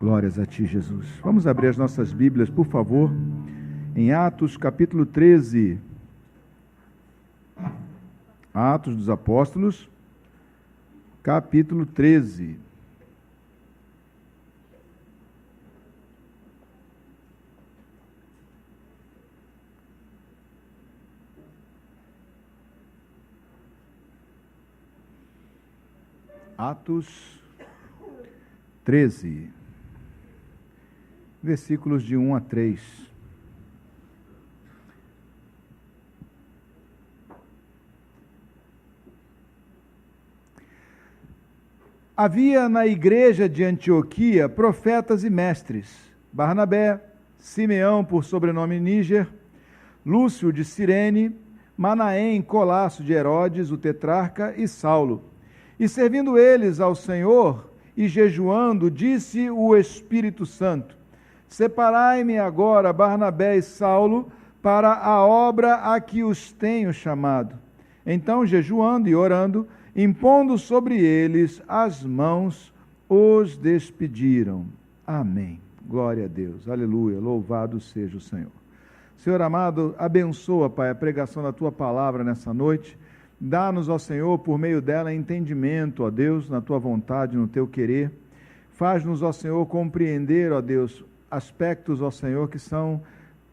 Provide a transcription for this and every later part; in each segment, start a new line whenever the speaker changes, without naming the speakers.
Glórias a Ti, Jesus. Vamos abrir as nossas Bíblias, por favor, em Atos, capítulo 13. Atos dos Apóstolos, capítulo 13. Atos 13, versículos de 1 a 3. Havia na igreja de Antioquia profetas e mestres: Barnabé, Simeão, por sobrenome Níger, Lúcio de Cirene, Manaém, Colasso de Herodes, o tetrarca, e Saulo. E servindo eles ao Senhor e jejuando, disse o Espírito Santo: Separai-me agora Barnabé e Saulo para a obra a que os tenho chamado. Então, jejuando e orando, impondo sobre eles as mãos, os despediram. Amém. Glória a Deus. Aleluia. Louvado seja o Senhor. Senhor amado, abençoa, Pai, a pregação da Tua palavra nessa noite. Dá-nos, ó Senhor, por meio dela, entendimento, ó Deus, na Tua vontade, no Teu querer. Faz-nos, ó Senhor, compreender, ó Deus, aspectos, ó Senhor, que são,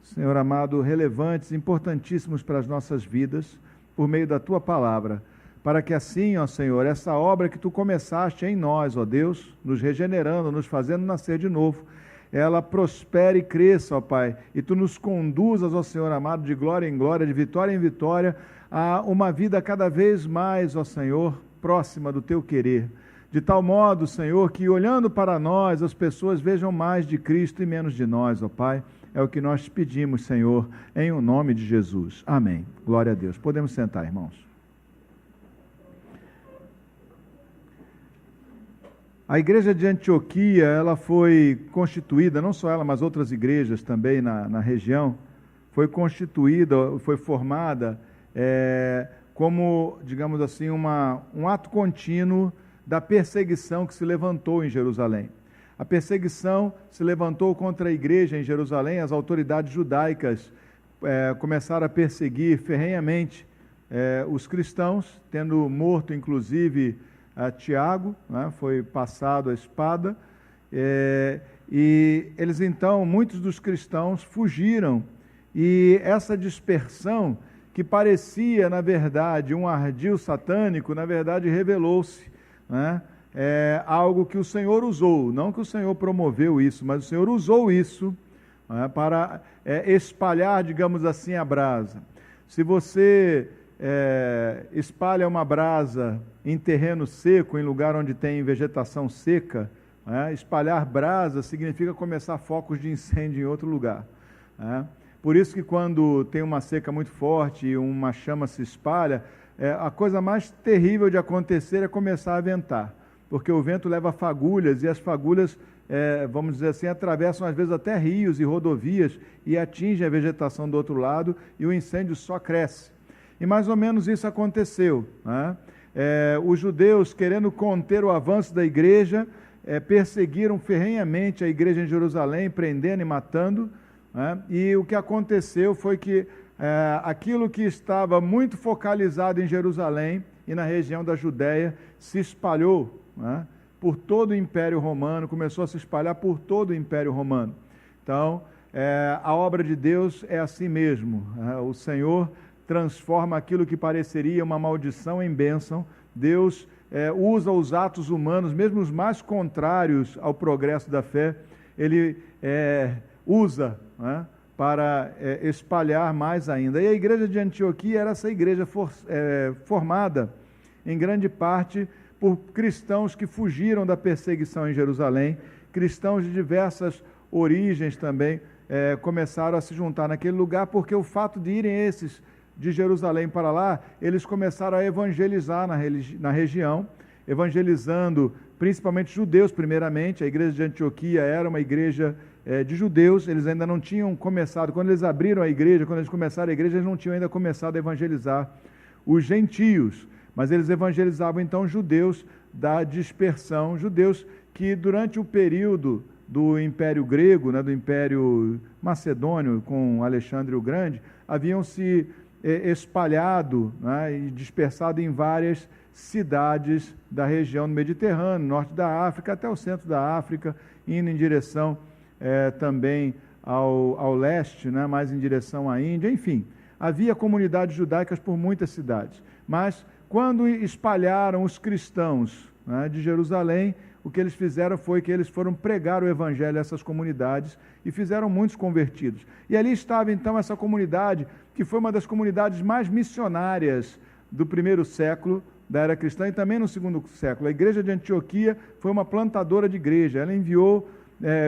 Senhor amado, relevantes, importantíssimos para as nossas vidas, por meio da Tua palavra, para que assim, ó Senhor, essa obra que Tu começaste em nós, ó Deus, nos regenerando, nos fazendo nascer de novo, ela prospere e cresça, ó Pai, e Tu nos conduzas, ó Senhor amado, de glória em glória, de vitória em vitória, a uma vida cada vez mais, ó Senhor, próxima do Teu querer, de tal modo, Senhor, que olhando para nós, as pessoas vejam mais de Cristo e menos de nós, ó Pai. É o que nós te pedimos, Senhor, em o nome de Jesus. Amém. Glória a Deus. Podemos sentar, irmãos. A igreja de Antioquia, ela foi constituída, não só ela, mas outras igrejas também na região, foi constituída, foi formada como, digamos assim, um ato contínuo da perseguição que se levantou em Jerusalém. A perseguição se levantou contra a igreja em Jerusalém, as autoridades judaicas começaram a perseguir ferrenhamente os cristãos, tendo morto inclusive Tiago, né, foi passado a espada, e eles então, muitos dos cristãos fugiram, e essa dispersão, que parecia, na verdade, um ardil satânico, na verdade revelou-se, né, algo que o Senhor usou, não que o Senhor promoveu isso, mas o Senhor usou isso, né, para espalhar, digamos assim, a brasa. Se você espalha uma brasa em terreno seco, em lugar onde tem vegetação seca, né, espalhar brasa significa começar focos de incêndio em outro lugar, né? Por isso que quando tem uma seca muito forte e uma chama se espalha, a coisa mais terrível de acontecer é começar a ventar, porque o vento leva fagulhas e as fagulhas, vamos dizer assim, atravessam às vezes até rios e rodovias e atingem a vegetação do outro lado e o incêndio só cresce. E mais ou menos isso aconteceu, né? Os judeus, querendo conter o avanço da igreja, perseguiram ferrenhamente a igreja em Jerusalém, prendendo e matando, né? E o que aconteceu foi que aquilo que estava muito focalizado em Jerusalém e na região da Judéia se espalhou, né, por todo o Império Romano, começou a se espalhar por todo o Império Romano. Então, a obra de Deus é assim mesmo, né? O Senhor transforma aquilo que pareceria uma maldição em bênção. Deus usa os atos humanos, mesmo os mais contrários ao progresso da fé, Ele usa, né, para espalhar mais ainda. E a igreja de Antioquia era essa igreja formada em grande parte por cristãos que fugiram da perseguição em Jerusalém, cristãos de diversas origens também começaram a se juntar naquele lugar, porque o fato de irem esses de Jerusalém para lá, eles começaram a evangelizar na região, evangelizando principalmente judeus primeiramente. A igreja de Antioquia era uma igreja de judeus, eles ainda não tinham começado, quando eles abriram a igreja, quando eles começaram a igreja, eles não tinham ainda começado a evangelizar os gentios, mas eles evangelizavam então judeus da dispersão, judeus que durante o período do Império Grego, né, do Império Macedônio com Alexandre o Grande, haviam se espalhado, né, e dispersado em várias cidades da região do Mediterrâneo, norte da África, até o centro da África, indo em direção também ao leste, né, mais em direção à Índia, enfim. Havia comunidades judaicas por muitas cidades, mas quando espalharam os cristãos, né, de Jerusalém, o que eles fizeram foi que eles foram pregar o evangelho a essas comunidades e fizeram muitos convertidos. E ali estava então essa comunidade, que foi uma das comunidades mais missionárias do primeiro século da era cristã e também no segundo século. A igreja de Antioquia foi uma plantadora de igreja, ela enviou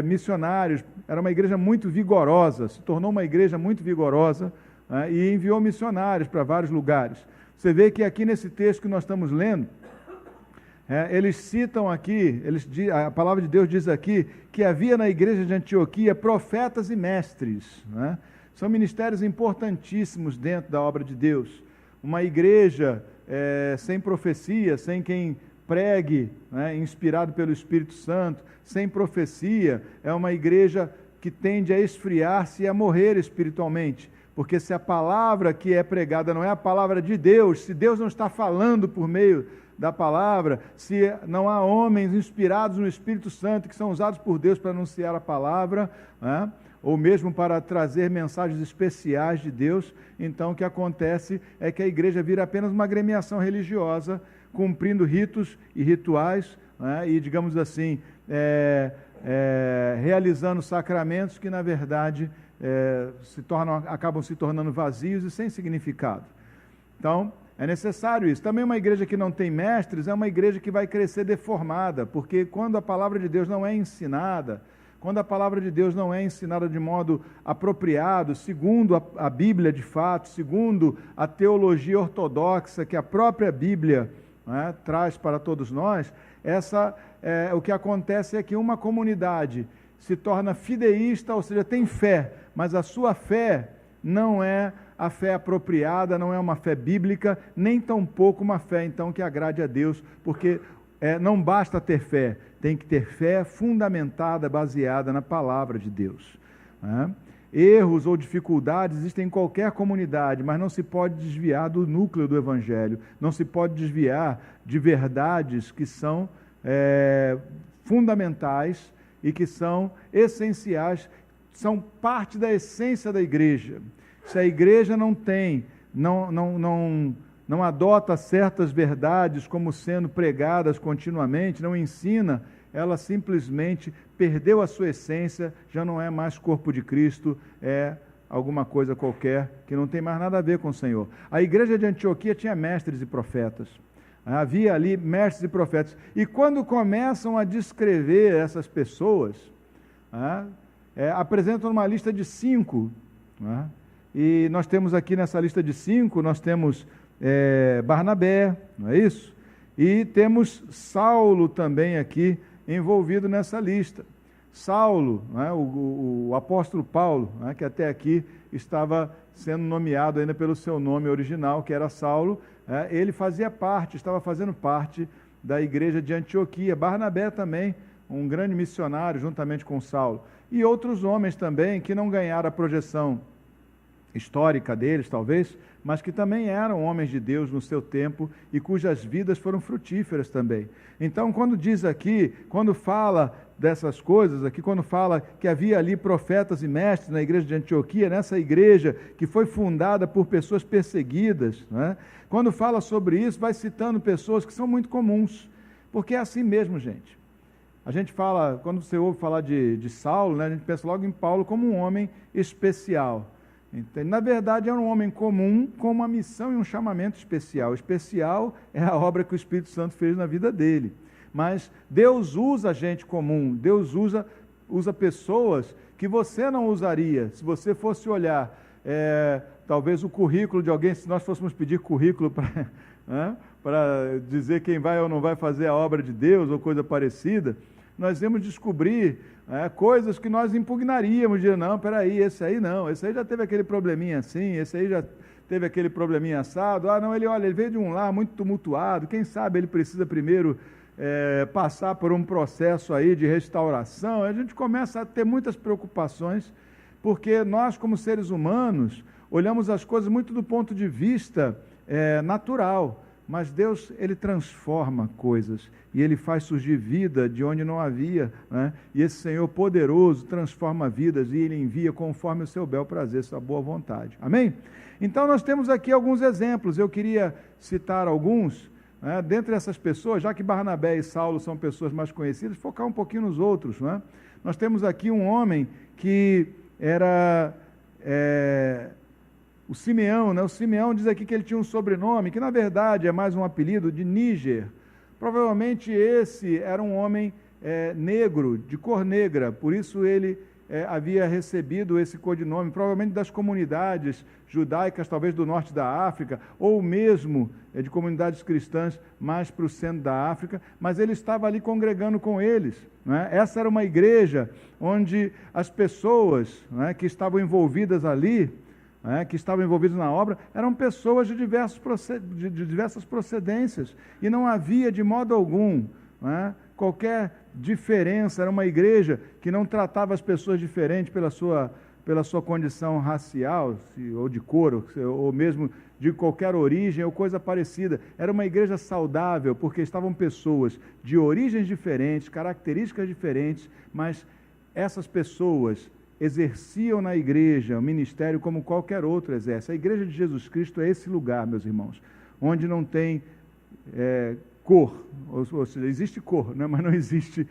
missionários, era uma igreja muito vigorosa, se tornou uma igreja muito vigorosa, né, e enviou missionários para vários lugares. Você vê que aqui nesse texto que nós estamos lendo, eles citam aqui, a palavra de Deus diz aqui, que havia na igreja de Antioquia profetas e mestres, né? São ministérios importantíssimos dentro da obra de Deus. Uma igreja sem profecia, sem quem pregue, né, inspirado pelo Espírito Santo, sem profecia, é uma igreja que tende a esfriar-se e a morrer espiritualmente. Porque se a palavra que é pregada não é a palavra de Deus, se Deus não está falando por meio da palavra, se não há homens inspirados no Espírito Santo que são usados por Deus para anunciar a palavra, né, ou mesmo para trazer mensagens especiais de Deus, então o que acontece é que a igreja vira apenas uma agremiação religiosa, cumprindo ritos e rituais, né, e, digamos assim, realizando sacramentos que, na verdade, acabam se tornando vazios e sem significado. Então, é necessário isso. Também uma igreja que não tem mestres é uma igreja que vai crescer deformada, porque quando a palavra de Deus não é ensinada, quando a palavra de Deus não é ensinada de modo apropriado, segundo a Bíblia de fato, segundo a teologia ortodoxa que a própria Bíblia, né, traz para todos nós, o que acontece é que uma comunidade se torna fideísta, ou seja, tem fé, mas a sua fé não é a fé apropriada, não é uma fé bíblica, nem tampouco uma fé, então, que agrade a Deus, porque não basta ter fé, tem que ter fé fundamentada, baseada na palavra de Deus, né? Erros ou dificuldades existem em qualquer comunidade, mas não se pode desviar do núcleo do Evangelho, não se pode desviar de verdades que são fundamentais e que são essenciais, são parte da essência da igreja. Se a igreja não adota certas verdades como sendo pregadas continuamente, não ensina, ela simplesmente perdeu a sua essência, já não é mais corpo de Cristo, é alguma coisa qualquer que não tem mais nada a ver com o Senhor. A igreja de Antioquia tinha mestres e profetas. Havia ali mestres e profetas. E quando começam a descrever essas pessoas, apresentam uma lista de 5. E nós temos aqui nessa lista de 5, nós temos Barnabé, não é isso? E temos Saulo também aqui envolvido nessa lista. Saulo, o apóstolo Paulo, que até aqui estava sendo nomeado ainda pelo seu nome original, que era Saulo, ele estava fazendo parte da igreja de Antioquia. Barnabé também, um grande missionário, juntamente com Saulo. E outros homens também que não ganharam a projeção histórica deles, talvez, mas que também eram homens de Deus no seu tempo e cujas vidas foram frutíferas também. Então, quando fala dessas coisas aqui, quando fala que havia ali profetas e mestres na igreja de Antioquia, nessa igreja que foi fundada por pessoas perseguidas, né? Quando fala sobre isso, vai citando pessoas que são muito comuns, porque é assim mesmo, gente. A gente fala, quando você ouve falar de Saulo, né, a gente pensa logo em Paulo como um homem especial. Então, na verdade, era um homem comum com uma missão e um chamamento especial. Especial é a obra que o Espírito Santo fez na vida dele. Mas Deus usa gente comum, Deus usa pessoas que você não usaria. Se você fosse olhar, talvez o currículo de alguém, se nós fôssemos pedir currículo para dizer quem vai ou não vai fazer a obra de Deus ou coisa parecida, nós íamos descobrir coisas que nós impugnaríamos, dizer, não, peraí, esse aí não, esse aí já teve aquele probleminha assim, esse aí já teve aquele probleminha assado, não, ele veio de um lar muito tumultuado, quem sabe ele precisa primeiro passar por um processo aí de restauração, a gente começa a ter muitas preocupações, porque nós, como seres humanos, olhamos as coisas muito do ponto de vista natural, mas Deus, Ele transforma coisas, e Ele faz surgir vida de onde não havia, né? E esse Senhor poderoso transforma vidas, e Ele envia conforme o seu bel prazer, sua boa vontade. Amém? Então nós temos aqui alguns exemplos, eu queria citar alguns, né? Dentre essas pessoas, já que Barnabé e Saulo são pessoas mais conhecidas, focar um pouquinho nos outros, né? Nós temos aqui um homem que era... o Simeão, né? O Simeão diz aqui que ele tinha um sobrenome, que na verdade é mais um apelido, de Níger. Provavelmente esse era um homem negro, de cor negra, por isso ele havia recebido esse codinome, provavelmente das comunidades judaicas, talvez do norte da África, ou mesmo de comunidades cristãs mais para o centro da África, mas ele estava ali congregando com eles, né? Essa era uma igreja onde as pessoas, né, que estavam envolvidas ali, que estavam envolvidos na obra, eram pessoas de diversas procedências, e não havia de modo algum qualquer diferença. Era uma igreja que não tratava as pessoas diferente pela sua condição racial, ou de cor, ou mesmo de qualquer origem, ou coisa parecida. Era uma igreja saudável, porque estavam pessoas de origens diferentes, características diferentes, mas essas pessoas exerciam na igreja o ministério como qualquer outro exerce. A igreja de Jesus Cristo é esse lugar, meus irmãos, onde não tem cor, ou seja, existe cor, né? Mas não existe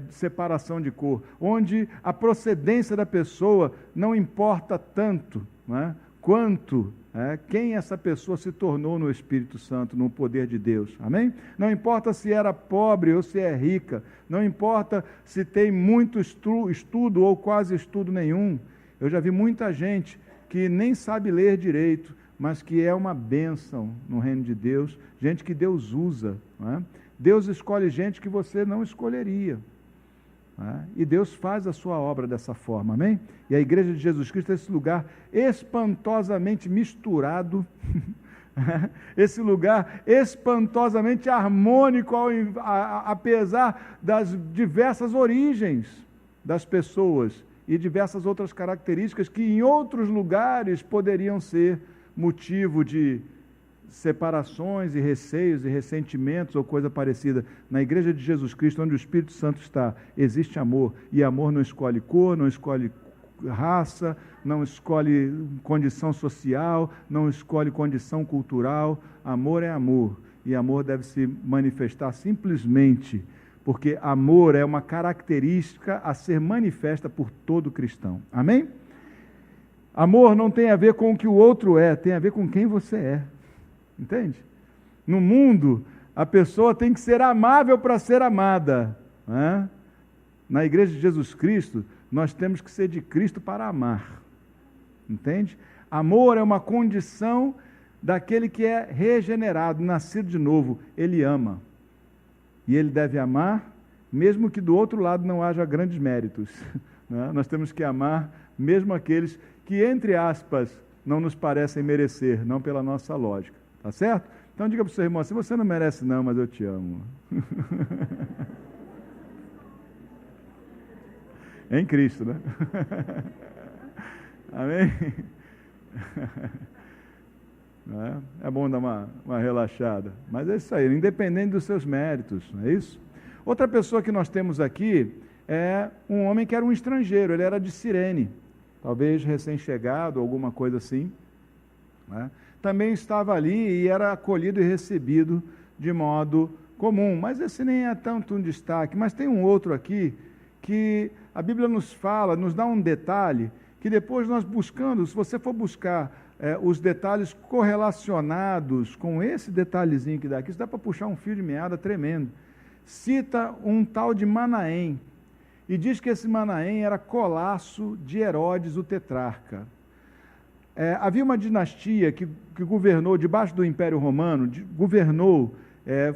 separação de cor, onde a procedência da pessoa não importa tanto, né, quanto quem essa pessoa se tornou no Espírito Santo, no poder de Deus. Amém? Não importa se era pobre ou se é rica, não importa se tem muito estudo ou quase estudo nenhum. Eu já vi muita gente que nem sabe ler direito, mas que é uma bênção no reino de Deus, gente que Deus usa, né? Deus escolhe gente que você não escolheria, né? E Deus faz a sua obra dessa forma, amém? E a igreja de Jesus Cristo é esse lugar espantosamente misturado, esse lugar espantosamente harmônico, apesar das diversas origens das pessoas e diversas outras características que em outros lugares poderiam ser motivo de separações e receios e ressentimentos ou coisa parecida. Na igreja de Jesus Cristo, onde o Espírito Santo está, existe amor, e amor não escolhe cor, não escolhe raça, não escolhe condição social, não escolhe condição cultural. Amor é amor, e amor deve se manifestar simplesmente porque amor é uma característica a ser manifesta por todo cristão. Amém? Amor não tem a ver com o que o outro é, tem a ver com quem você é. Entende? No mundo, a pessoa tem que ser amável para ser amada, né? Na igreja de Jesus Cristo, nós temos que ser de Cristo para amar. Entende? Amor é uma condição daquele que é regenerado, nascido de novo. Ele ama. E ele deve amar, mesmo que do outro lado não haja grandes méritos, né? Nós temos que amar mesmo aqueles que, entre aspas, não nos parecem merecer, não pela nossa lógica. Tá certo? Então diga para o seu irmão assim: você não merece não, mas eu te amo. Em Cristo, né? Amém? É bom dar uma relaxada. Mas é isso aí, independente dos seus méritos, não é isso? Outra pessoa que nós temos aqui é um homem que era um estrangeiro, ele era de Cirene, talvez recém-chegado, alguma coisa assim, né? Também estava ali e era acolhido e recebido de modo comum, mas esse nem é tanto um destaque. Mas tem um outro aqui que a Bíblia nos fala, nos dá um detalhe, que depois nós buscando, se você for buscar os detalhes correlacionados com esse detalhezinho que dá aqui, isso dá para puxar um fio de meada tremendo. Cita um tal de Manaém, e diz que esse Manaém era colasso de Herodes o tetrarca. Havia uma dinastia que governou debaixo do Império Romano,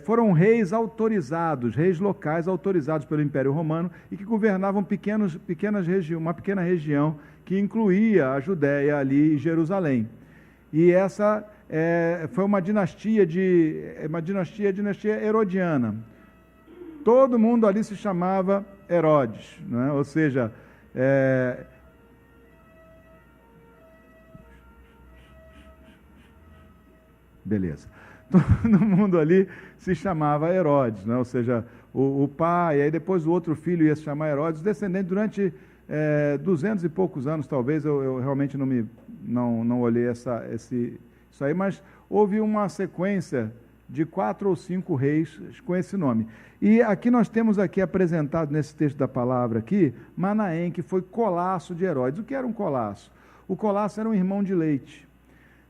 foram reis autorizados, reis locais autorizados pelo Império Romano, e que governavam uma pequena região que incluía a Judéia ali e Jerusalém. E essa foi uma dinastia herodiana. todo mundo ali se chamava Herodes, né? Ou seja, beleza. Todo mundo ali se chamava Herodes, né? Ou seja, o pai, aí depois o outro filho ia se chamar Herodes, descendente durante 200 e poucos anos, talvez, eu realmente não olhei isso aí, mas houve uma sequência de 4 ou 5 reis com esse nome. E aqui nós temos aqui apresentado nesse texto da palavra aqui, Manaém, que foi colasso de Herodes. O que era um colasso? O colasso era um irmão de leite.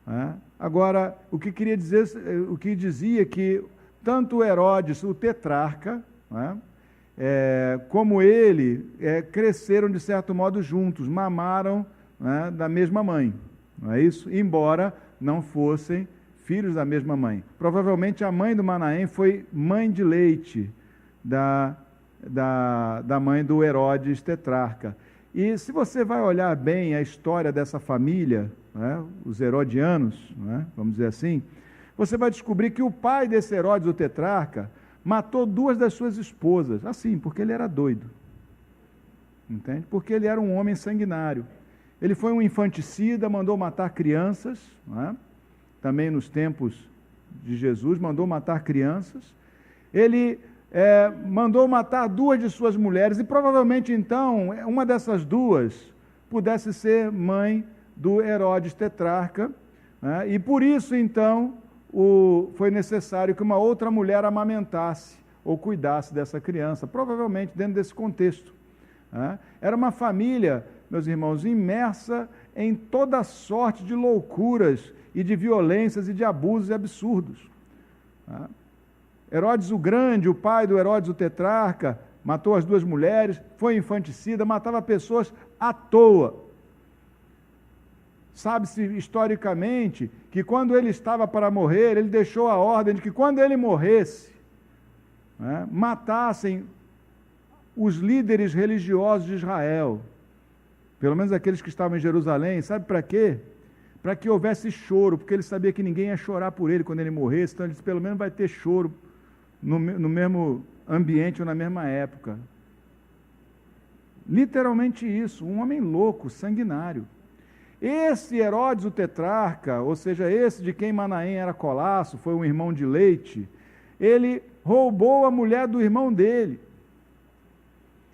Né? Agora, o que dizia que tanto Herodes, o tetrarca, né, como ele, cresceram de certo modo juntos, mamaram, né, da mesma mãe, não é isso? Embora não fossem filhos da mesma mãe. Provavelmente a mãe do Manaém foi mãe de leite da mãe do Herodes tetrarca. E se você vai olhar bem a história dessa família, né, os herodianos, né, vamos dizer assim, você vai descobrir que o pai desse Herodes, o tetrarca, matou 2 das suas esposas, assim, porque ele era doido. Entende? Porque ele era um homem sanguinário. Ele foi um infanticida, mandou matar crianças, né? Também nos tempos de Jesus, mandou matar crianças. Ele mandou matar 2 de suas mulheres, e provavelmente então, uma dessas 2 pudesse ser mãe do Herodes tetrarca, né? E por isso então foi necessário que uma outra mulher amamentasse ou cuidasse dessa criança, provavelmente dentro desse contexto. Né? Era uma família, meus irmãos, imersa em toda sorte de loucuras e de violências e de abusos absurdos. Né? Herodes o Grande, o pai do Herodes o tetrarca, matou as 2 mulheres, foi infanticida, matava pessoas à toa. Sabe-se historicamente que quando ele estava para morrer, ele deixou a ordem de que quando ele morresse, né, matassem os líderes religiosos de Israel, pelo menos aqueles que estavam em Jerusalém. Sabe para quê? Para que houvesse choro, porque ele sabia que ninguém ia chorar por ele quando ele morresse, então ele disse, pelo menos vai ter choro no mesmo ambiente ou na mesma época. Literalmente isso, um homem louco, sanguinário. Esse Herodes o tetrarca, ou seja, esse de quem Manaém era colasso, foi um irmão de leite, ele roubou a mulher do irmão dele.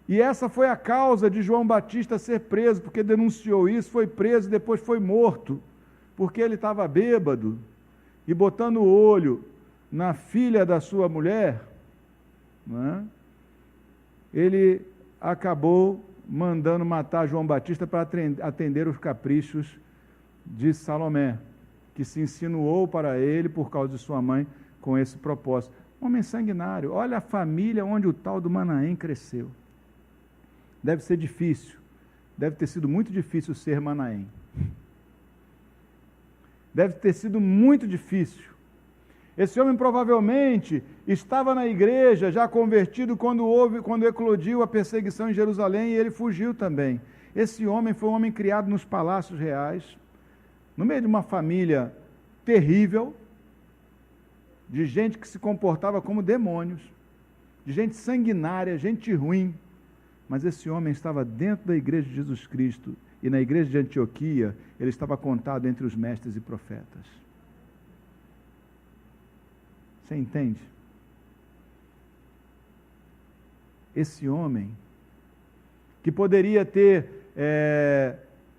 E essa foi a causa de João Batista ser preso, porque denunciou isso, foi preso e depois foi morto, porque ele estava bêbado e botando o olho na filha da sua mulher, né? Ele acabou mandando matar João Batista para atender os caprichos de Salomé, que se insinuou para ele por causa de sua mãe com esse propósito. Homem sanguinário. Olha a família onde o tal do Manaém cresceu. Deve ser difícil, deve ter sido muito difícil ser Manaém. Deve ter sido muito difícil. Esse homem provavelmente estava na igreja, já convertido, quando eclodiu a perseguição em Jerusalém, e ele fugiu também. Esse homem foi um homem criado nos palácios reais, no meio de uma família terrível, de gente que se comportava como demônios, de gente sanguinária, gente ruim. Mas esse homem estava dentro da igreja de Jesus Cristo, e na igreja de Antioquia, ele estava contado entre os mestres e profetas. Você entende? Esse homem, que poderia ter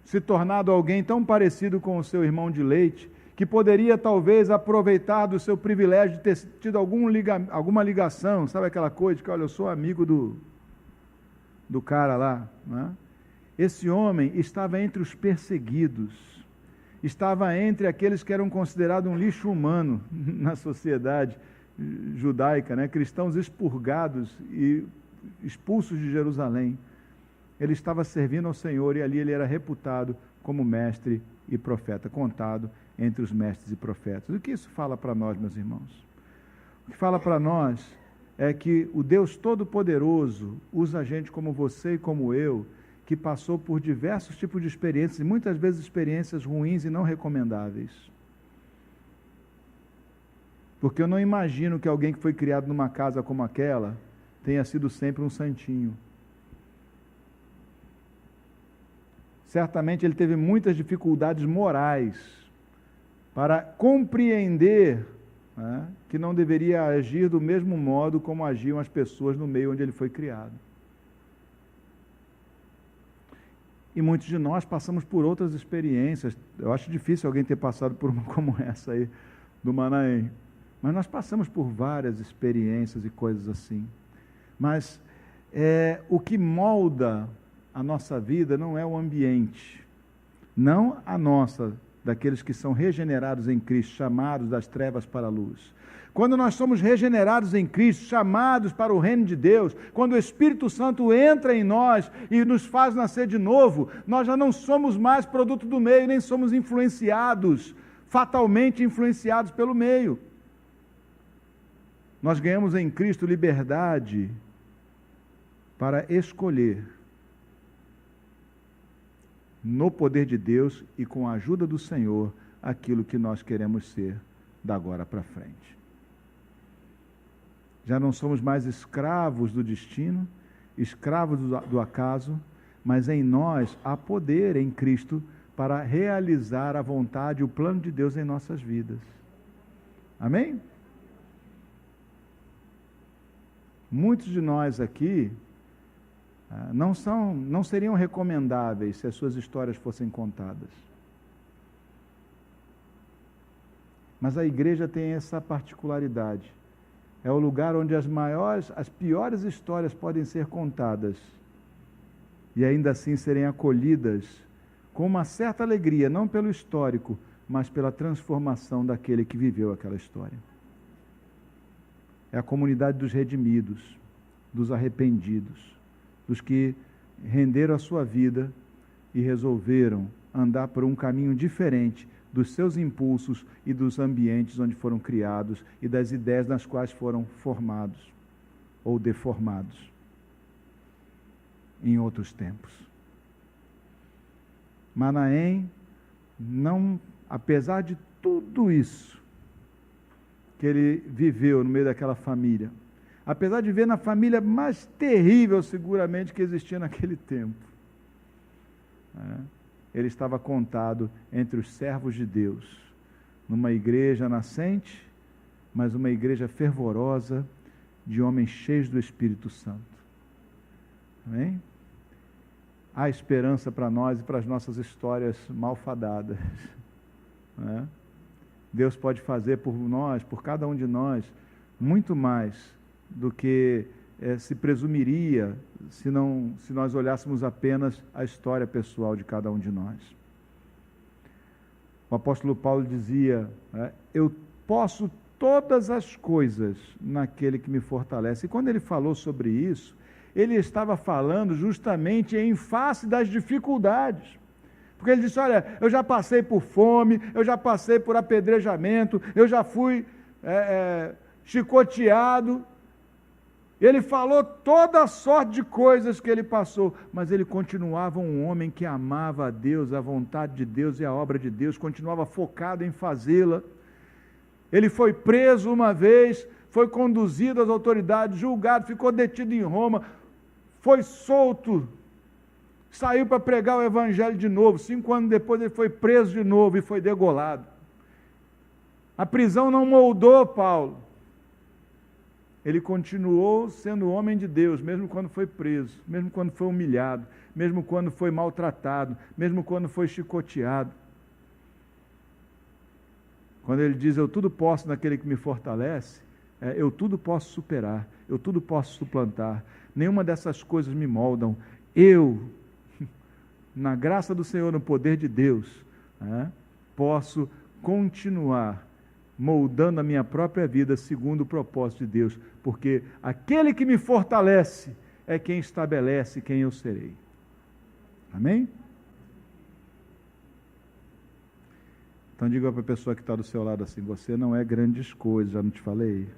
se tornado alguém tão parecido com o seu irmão de leite, que poderia talvez aproveitar do seu privilégio de ter tido alguma ligação, sabe aquela coisa de que, olha, eu sou amigo do cara lá, né? Esse homem estava entre os perseguidos, estava entre aqueles que eram considerados um lixo humano na sociedade judaica, né? Cristãos expurgados e expulsos de Jerusalém. Ele estava servindo ao Senhor e ali ele era reputado como mestre e profeta, contado entre os mestres e profetas. O que isso fala para nós, meus irmãos? O que fala para nós é que o Deus Todo-Poderoso usa gente como você e como eu, que passou por diversos tipos de experiências, e muitas vezes experiências ruins e não recomendáveis. Porque eu não imagino que alguém que foi criado numa casa como aquela tenha sido sempre um santinho. Certamente ele teve muitas dificuldades morais para compreender, né, que não deveria agir do mesmo modo como agiam as pessoas no meio onde ele foi criado. E muitos de nós passamos por outras experiências. Eu acho difícil alguém ter passado por uma como essa aí, do Manaém. Mas nós passamos por várias experiências e coisas assim. Mas o que molda a nossa vida não é o ambiente. Não a nossa, daqueles que são regenerados em Cristo, chamados das trevas para a luz. Quando nós somos regenerados em Cristo, chamados para o reino de Deus, quando o Espírito Santo entra em nós e nos faz nascer de novo, nós já não somos mais produto do meio, nem somos influenciados, fatalmente influenciados pelo meio. Nós ganhamos em Cristo liberdade para escolher, no poder de Deus e com a ajuda do Senhor, aquilo que nós queremos ser da agora para frente. Já não somos mais escravos do destino, escravos do acaso, mas em nós há poder em Cristo para realizar a vontade e o plano de Deus em nossas vidas. Amém? Muitos de nós aqui não seriam recomendáveis se as suas histórias fossem contadas. Mas a igreja tem essa particularidade. É o lugar onde as piores histórias podem ser contadas e ainda assim serem acolhidas com uma certa alegria, não pelo histórico, mas pela transformação daquele que viveu aquela história. É a comunidade dos redimidos, dos arrependidos, dos que renderam a sua vida e resolveram andar por um caminho diferente dos seus impulsos e dos ambientes onde foram criados e das ideias nas quais foram formados ou deformados em outros tempos. Manaém, apesar de tudo isso que ele viveu no meio daquela família, apesar de ver na família mais terrível seguramente que existia naquele tempo, ele estava contado entre os servos de Deus, numa igreja nascente, mas uma igreja fervorosa, de homens cheios do Espírito Santo. Amém? Há esperança para nós e para as nossas histórias malfadadas. Né? Deus pode fazer por nós, por cada um de nós, muito mais do que se presumiria se nós olhássemos apenas a história pessoal de cada um de nós. O apóstolo Paulo dizia, eu posso todas as coisas naquele que me fortalece. E quando ele falou sobre isso, ele estava falando justamente em face das dificuldades. Porque ele disse, olha, eu já passei por fome, eu já passei por apedrejamento, eu já fui chicoteado. Ele falou toda a sorte de coisas que ele passou, mas ele continuava um homem que amava a Deus, a vontade de Deus e a obra de Deus, continuava focado em fazê-la. Ele foi preso uma vez, foi conduzido às autoridades, julgado, ficou detido em Roma, foi solto, saiu para pregar o evangelho de novo. 5 anos depois ele foi preso de novo e foi degolado. A prisão não moldou Paulo. Ele continuou sendo homem de Deus, mesmo quando foi preso, mesmo quando foi humilhado, mesmo quando foi maltratado, mesmo quando foi chicoteado. Quando ele diz, eu tudo posso naquele que me fortalece, eu tudo posso superar, eu tudo posso suplantar, nenhuma dessas coisas me moldam. Eu, na graça do Senhor, no poder de Deus, posso continuar moldando a minha própria vida segundo o propósito de Deus, porque aquele que me fortalece é quem estabelece quem eu serei. Amém? Então diga para a pessoa que está do seu lado assim, você não é grandes coisas, já não te falei?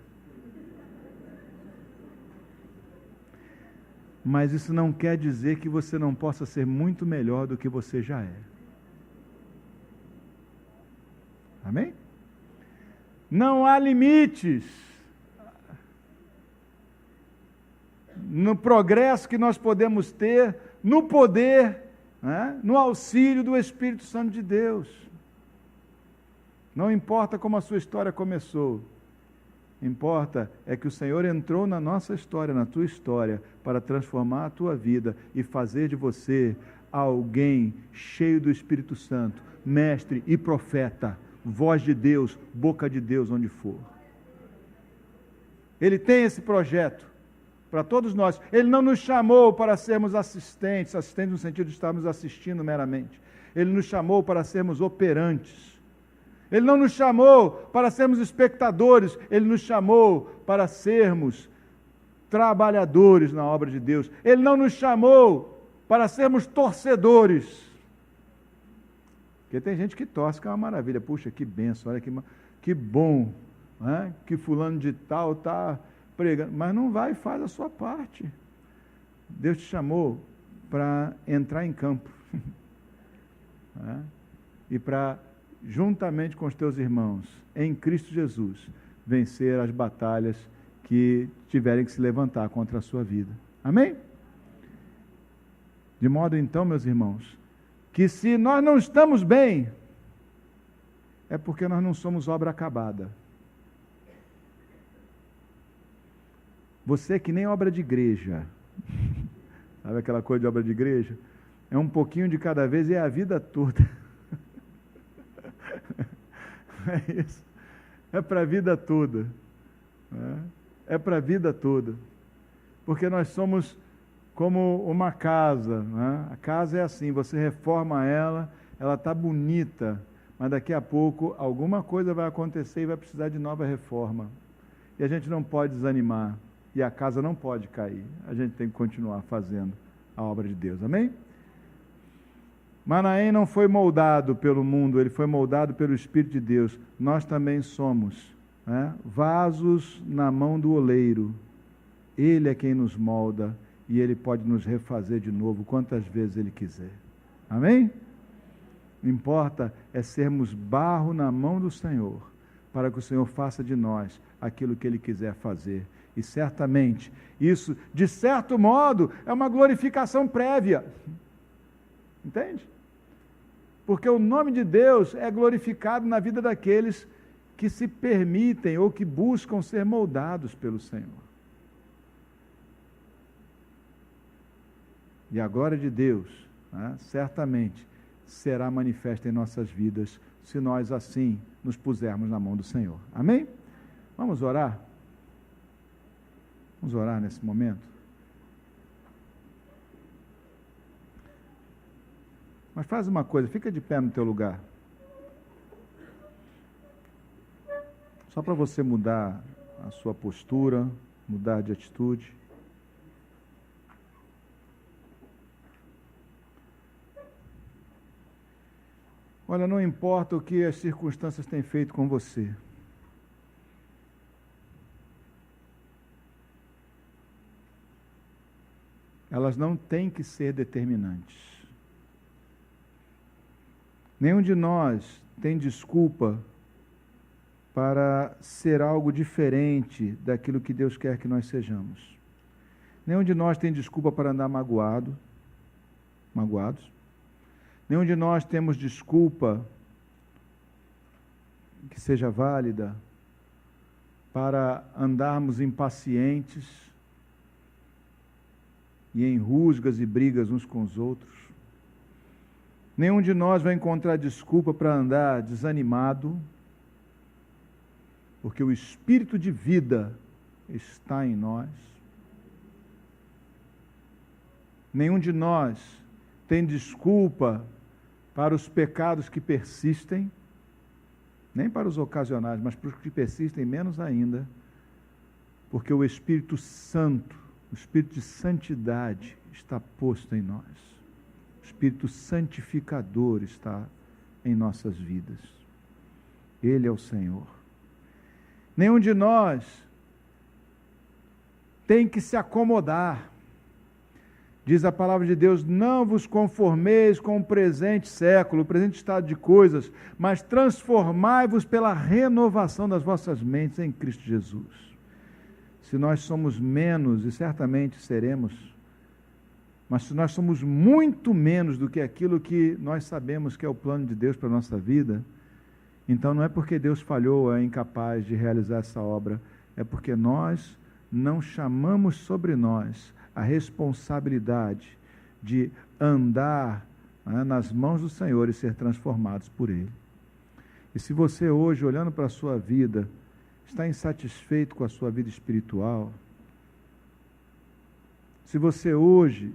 Mas isso não quer dizer que você não possa ser muito melhor do que você já é. Amém? Não há limites no progresso que nós podemos ter, no poder, né? No auxílio do Espírito Santo de Deus. Não importa como a sua história começou, importa é que o Senhor entrou na nossa história, na tua história, para transformar a tua vida e fazer de você alguém cheio do Espírito Santo, mestre e profeta, voz de Deus, boca de Deus, onde for. Ele tem esse projeto para todos nós. Ele não nos chamou para sermos assistentes no sentido de estarmos assistindo meramente. Ele nos chamou para sermos operantes. Ele não nos chamou para sermos espectadores, Ele nos chamou para sermos trabalhadores na obra de Deus. Ele não nos chamou para sermos torcedores. Porque tem gente que torce, que é uma maravilha. Puxa, que benção, olha que bom, né? Que fulano de tal está pregando. Mas não vai e faz a sua parte. Deus te chamou para entrar em campo. Né? E para, juntamente com os teus irmãos, em Cristo Jesus, vencer as batalhas que tiverem que se levantar contra a sua vida. Amém? De modo então, meus irmãos, que se nós não estamos bem, é porque nós não somos obra acabada. Você é que nem obra de igreja. Sabe aquela coisa de obra de igreja? É um pouquinho de cada vez e é a vida toda. É isso. É para a vida toda. É para a vida toda. Porque nós somos como uma casa. Né? A casa é assim, você reforma ela está bonita, mas daqui a pouco alguma coisa vai acontecer e vai precisar de nova reforma. E a gente não pode desanimar. E a casa não pode cair. A gente tem que continuar fazendo a obra de Deus. Amém? Manaém não foi moldado pelo mundo, ele foi moldado pelo Espírito de Deus. Nós também somos, né, vasos na mão do oleiro. Ele é quem nos molda e Ele pode nos refazer de novo quantas vezes Ele quiser. Amém? Não importa é sermos barro na mão do Senhor, para que o Senhor faça de nós aquilo que Ele quiser fazer. E certamente, isso, de certo modo, é uma glorificação prévia. Entende? Porque o nome de Deus é glorificado na vida daqueles que se permitem ou que buscam ser moldados pelo Senhor. E a glória de Deus, né, certamente será manifesta em nossas vidas, se nós assim nos pusermos na mão do Senhor. Amém? Vamos orar? Vamos orar nesse momento? Mas faz uma coisa, fica de pé no teu lugar. Só para você mudar a sua postura, mudar de atitude. Olha, não importa o que as circunstâncias têm feito com você. Elas não têm que ser determinantes. Nenhum de nós tem desculpa para ser algo diferente daquilo que Deus quer que nós sejamos. Nenhum de nós tem desculpa para andar magoados. Nenhum de nós temos desculpa que seja válida para andarmos impacientes e em rusgas e brigas uns com os outros. Nenhum de nós vai encontrar desculpa para andar desanimado, porque o Espírito de vida está em nós. Nenhum de nós tem desculpa para os pecados que persistem, nem para os ocasionais, mas para os que persistem menos ainda, porque o Espírito Santo, o Espírito de santidade está posto em nós. O Espírito santificador está em nossas vidas. Ele é o Senhor. Nenhum de nós tem que se acomodar. Diz a palavra de Deus, não vos conformeis com o presente século, o presente estado de coisas, mas transformai-vos pela renovação das vossas mentes em Cristo Jesus. se nós somos menos, e certamente seremos, mas se nós somos muito menos do que aquilo que nós sabemos que é o plano de Deus para a nossa vida, então não é porque Deus falhou ou é incapaz de realizar essa obra, é porque nós não chamamos sobre nós a responsabilidade de andar, né, nas mãos do Senhor e ser transformados por Ele. E se você hoje, olhando para a sua vida, está insatisfeito com a sua vida espiritual, se você hoje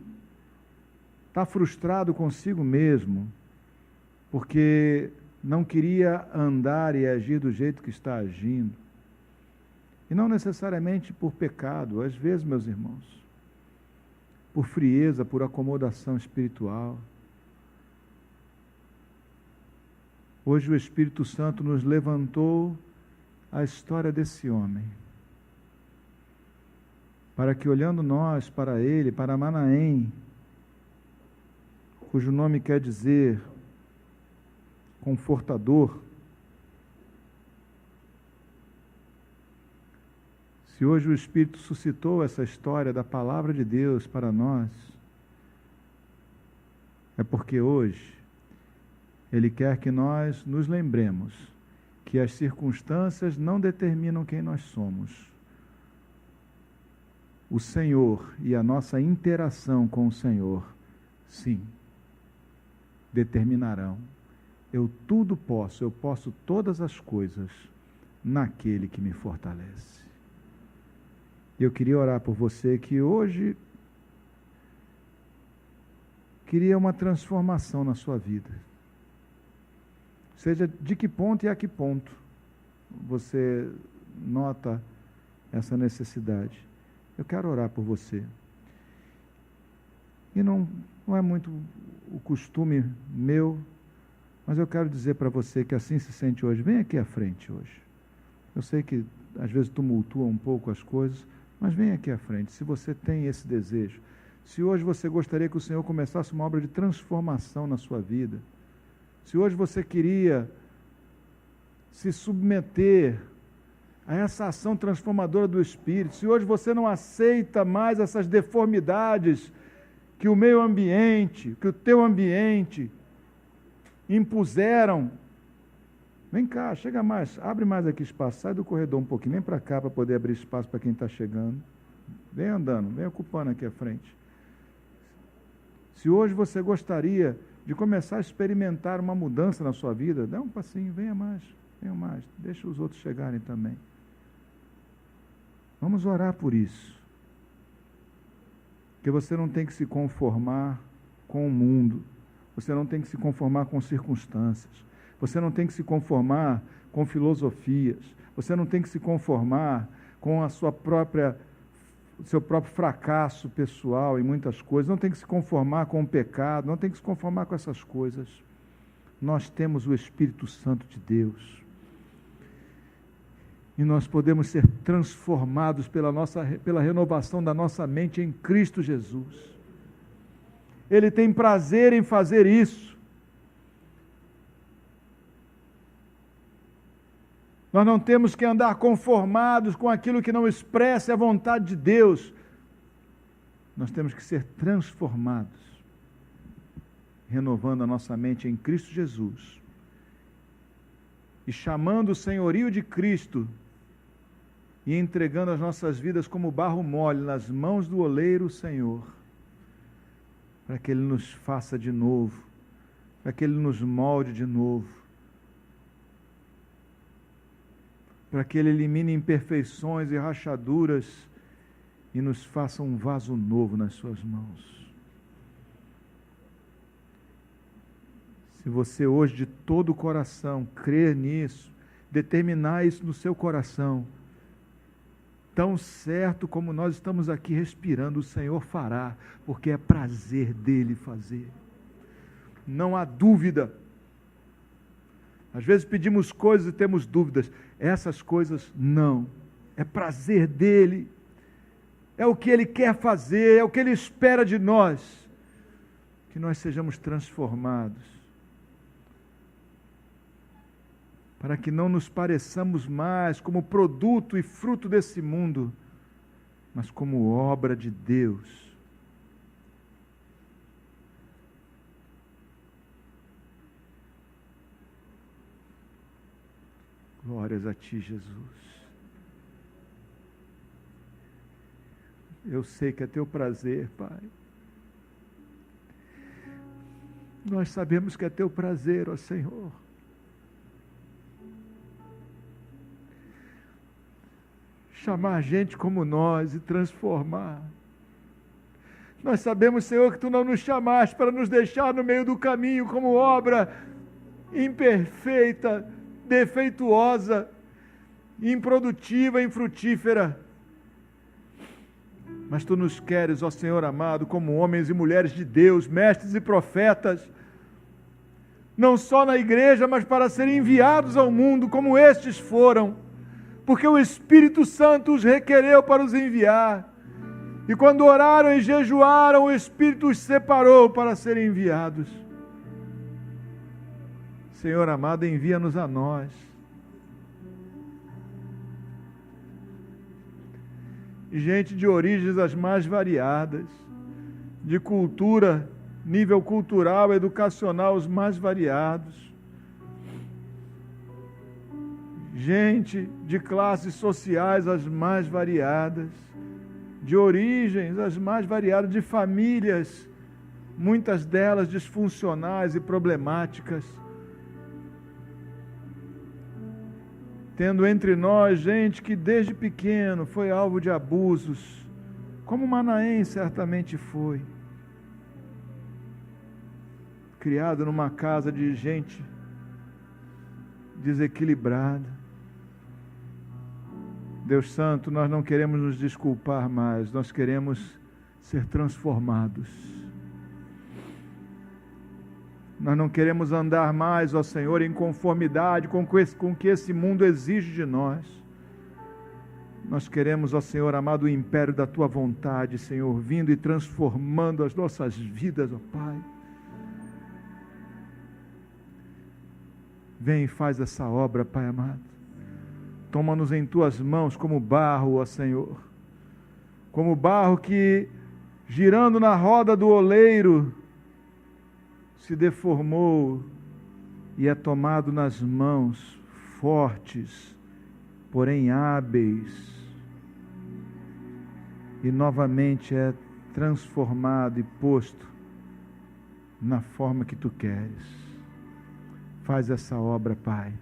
está frustrado consigo mesmo, porque não queria andar e agir do jeito que está agindo, e não necessariamente por pecado, às vezes, meus irmãos, por frieza, por acomodação espiritual. Hoje o Espírito Santo nos levantou a história desse homem, para que, olhando nós para ele, para Manaém, cujo nome quer dizer confortador, se hoje o Espírito suscitou essa história da palavra de Deus para nós, é porque hoje Ele quer que nós nos lembremos que as circunstâncias não determinam quem nós somos. O Senhor e a nossa interação com o Senhor, sim, determinarão. Eu tudo posso, eu posso todas as coisas naquele que me fortalece. Eu queria orar por você que hoje queria uma transformação na sua vida. Seja de que ponto e a que ponto você nota essa necessidade. Eu quero orar por você. E não é muito o costume meu, mas eu quero dizer para você que assim se sente hoje. Vem aqui à frente hoje. Eu sei que às vezes tumultua um pouco as coisas, mas vem aqui à frente, se você tem esse desejo. Se hoje você gostaria que o Senhor começasse uma obra de transformação na sua vida, se hoje você queria se submeter a essa ação transformadora do Espírito, se hoje você não aceita mais essas deformidades que o meio ambiente, que o teu ambiente impuseram, vem cá, chega mais, abre mais aqui espaço, sai do corredor um pouquinho, vem para cá para poder abrir espaço para quem está chegando. Vem andando, vem ocupando aqui a frente. Se hoje você gostaria de começar a experimentar uma mudança na sua vida, dá um passinho, venha mais, deixa os outros chegarem também. Vamos orar por isso. Porque você não tem que se conformar com o mundo, você não tem que se conformar com circunstâncias, você não tem que se conformar com filosofias, você não tem que se conformar com o seu próprio fracasso pessoal em muitas coisas, não tem que se conformar com o pecado, não tem que se conformar com essas coisas. Nós temos o Espírito Santo de Deus. E nós podemos ser transformados pela renovação da nossa mente em Cristo Jesus. Ele tem prazer em fazer isso. Nós não temos que andar conformados com aquilo que não expressa a vontade de Deus. Nós temos que ser transformados, renovando a nossa mente em Cristo Jesus e chamando o senhorio de Cristo e entregando as nossas vidas como barro mole nas mãos do oleiro Senhor, para que Ele nos faça de novo, para que Ele nos molde de novo, para que Ele elimine imperfeições e rachaduras e nos faça um vaso novo nas suas mãos. Se você hoje de todo o coração crer nisso, determinar isso no seu coração, tão certo como nós estamos aqui respirando, o Senhor fará, porque é prazer dEle fazer. Não há dúvida. Às vezes pedimos coisas e temos dúvidas. Essas coisas não. É prazer dEle. É o que Ele quer fazer, é o que Ele espera de nós. Que nós sejamos transformados. Para que não nos pareçamos mais como produto e fruto desse mundo, mas como obra de Deus. Glórias a Ti, Jesus. Eu sei que é Teu prazer, Pai. Nós sabemos que é Teu prazer, ó Senhor. Chamar gente como nós e transformar. Nós sabemos, Senhor, que Tu não nos chamaste para nos deixar no meio do caminho como obra imperfeita, defeituosa, improdutiva, infrutífera. Mas Tu nos queres, ó Senhor amado, como homens e mulheres de Deus, mestres e profetas, não só na igreja, mas para serem enviados ao mundo como estes foram, porque o Espírito Santo os requereu para os enviar. E quando oraram e jejuaram, o Espírito os separou para serem enviados. Senhor amado, envia-nos a nós. Gente de origens as mais variadas, de cultura, nível cultural, educacional, os mais variados. Gente de classes sociais as mais variadas, de origens as mais variadas, de famílias, muitas delas disfuncionais e problemáticas. Tendo entre nós gente que desde pequeno foi alvo de abusos, como Manaém certamente foi. Criado numa casa de gente desequilibrada. Deus Santo, nós não queremos nos desculpar mais, nós queremos ser transformados. Nós não queremos andar mais, ó Senhor, em conformidade com o que esse mundo exige de nós. Nós queremos, ó Senhor amado, o império da Tua vontade, Senhor, vindo e transformando as nossas vidas, ó Pai. Vem e faz essa obra, Pai amado. Toma-nos em Tuas mãos como barro, ó Senhor. Como barro que, girando na roda do oleiro, se deformou e é tomado nas mãos fortes, porém hábeis, e novamente é transformado e posto na forma que Tu queres. Faz essa obra, Pai.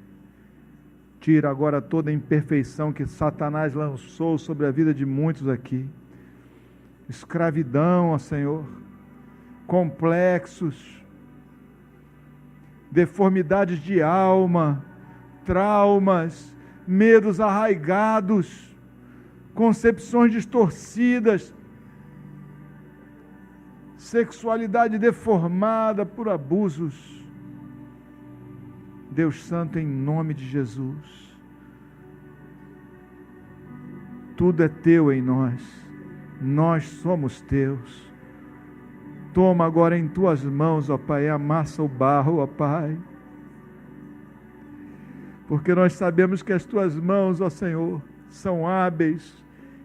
Tira agora toda a imperfeição que Satanás lançou sobre a vida de muitos aqui. Escravidão, ó Senhor, complexos, deformidades de alma, traumas, medos arraigados, concepções distorcidas, sexualidade deformada por abusos. Deus Santo, em nome de Jesus, tudo é Teu em nós, nós somos Teus. Toma agora em Tuas mãos, ó Pai, amassa o barro, ó Pai, porque nós sabemos que as Tuas mãos, ó Senhor, são hábeis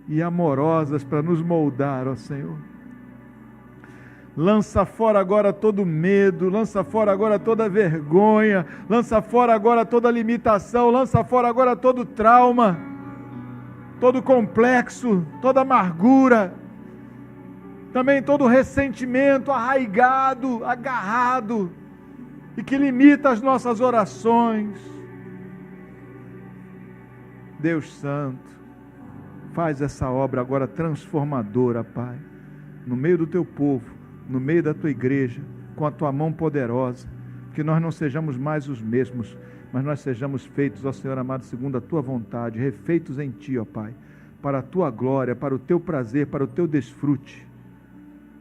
e amorosas para nos moldar, ó Senhor. Lança fora agora todo medo, lança fora agora toda vergonha, lança fora agora toda limitação, lança fora agora todo trauma, todo complexo, toda amargura, também todo ressentimento arraigado, agarrado, e que limita as nossas orações. Deus Santo, faz essa obra agora transformadora, Pai, no meio do Teu povo, no meio da Tua igreja, com a Tua mão poderosa, que nós não sejamos mais os mesmos, mas nós sejamos feitos, ó Senhor amado, segundo a Tua vontade, refeitos em Ti, ó Pai, para a Tua glória, para o Teu prazer, para o Teu desfrute,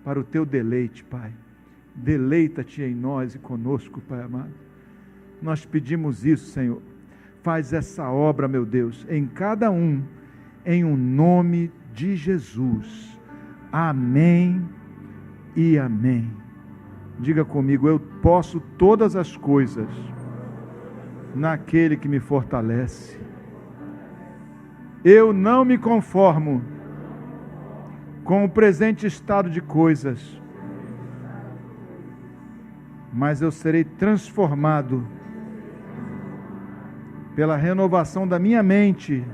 para o Teu deleite, Pai. Deleita-te em nós e conosco, Pai amado. Nós pedimos isso, Senhor. Faz essa obra, meu Deus, em cada um, em o nome de Jesus. Amém e amém. Diga comigo: eu posso todas as coisas naquele que me fortalece. Eu não me conformo com o presente estado de coisas, mas eu serei transformado pela renovação da minha mente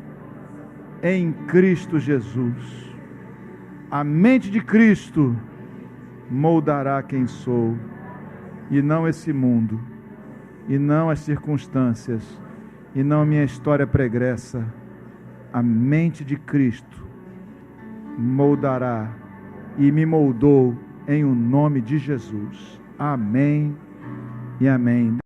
em Cristo Jesus. A mente de Cristo moldará quem sou, e não esse mundo, e não as circunstâncias, e não a minha história pregressa. A mente de Cristo moldará e me moldou em o nome de Jesus. Amém e amém.